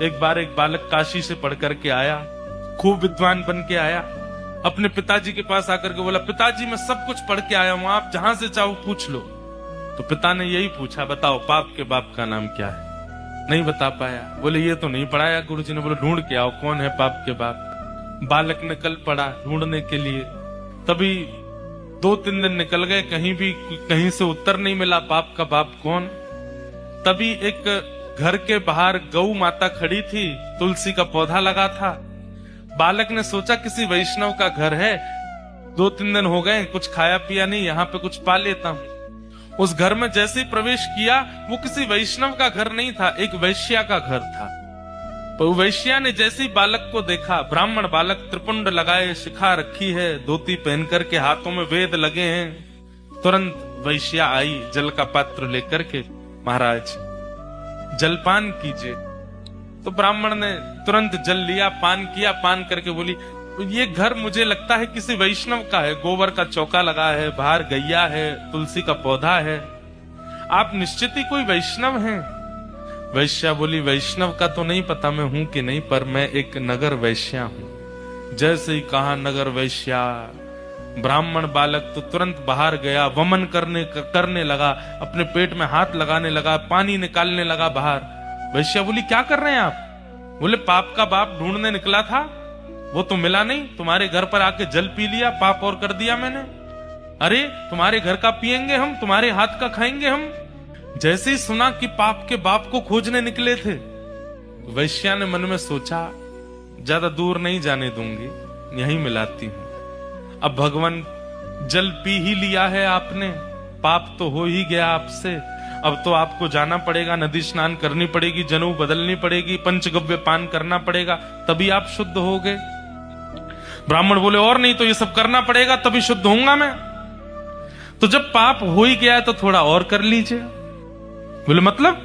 एक बार एक बालक काशी से पढ़ करके आया, खूब विद्वान बन के आया, अपने पिताजी के पास आकर के बोला, पिताजी मैं सब कुछ पढ़ के आया हूं, आप जहां से चाहो पूछ लो। तो पिता ने यही पूछा, बताओ पाप के बाप का नाम क्या है? नहीं बता पाया। बोले ये तो नहीं पढ़ाया गुरुजी ने। बोले ढूंढ के आओ कौन है पाप के बाप। बालक ने कल पढ़ा ढूंढने के लिए, तभी 2-3 दिन निकल गए, कहीं से उत्तर नहीं मिला पाप का बाप कौन। तभी एक घर के बाहर गौ माता खड़ी थी, तुलसी का पौधा लगा था। बालक ने सोचा किसी वैष्णव का घर है, 2-3 दिन हो गए कुछ खाया पिया नहीं, यहाँ पे कुछ पा लेता हूँ। उस घर में जैसे ही प्रवेश किया, वो किसी वैष्णव का घर नहीं था, एक वैश्या का घर था। तो वैश्या ने जैसे ही बालक को देखा, ब्राह्मण बालक, त्रिपुंड लगाए, शिखा रखी है, धोती पहन करके, हाथों में वेद लगे हैं, तुरंत वैश्या आई जल का पात्र लेकर के, महाराज जलपान कीजिए। तो ब्राह्मण ने तुरंत जल लिया, पान किया, पान करके बोली, ये घर मुझे लगता है किसी वैष्णव का है, गोबर का चौका लगा है, बाहर गैया है, तुलसी का पौधा है, आप निश्चित ही कोई वैष्णव हैं। वैश्या बोली, वैष्णव का तो नहीं पता मैं हूं कि नहीं, पर मैं एक नगर वैश्या हूं। जैसे ही कहा नगर वैश्या, ब्राह्मण बालक तो तुरंत बाहर गया, वमन करने लगा, अपने पेट में हाथ लगाने लगा, पानी निकालने लगा बाहर। वैश्या बोली, क्या कर रहे हैं आप? बोले, पाप का बाप ढूंढने निकला था, वो तो मिला नहीं, तुम्हारे घर पर आके जल पी लिया, पाप और कर दिया मैंने। अरे तुम्हारे घर का पिएंगे हम, तुम्हारे हाथ का खाएंगे हम। जैसे ही सुना कि पाप के बाप को खोजने निकले थे, वैश्या ने मन में सोचा, ज्यादा दूर नहीं जाने दूंगी, यहीं मिलाती हूं। अब भगवान जल पी ही लिया है आपने, पाप तो हो ही गया आपसे, अब तो आपको जाना पड़ेगा, नदी स्नान करनी पड़ेगी, जनेऊ बदलनी पड़ेगी, पंचगव्य पान करना पड़ेगा, तभी आप शुद्ध होगे। ब्राह्मण बोले, और नहीं तो ये सब करना पड़ेगा तभी शुद्ध होऊंगा मैं। तो जब पाप हो ही गया है तो थोड़ा और कर लीजिए। बोले मतलब?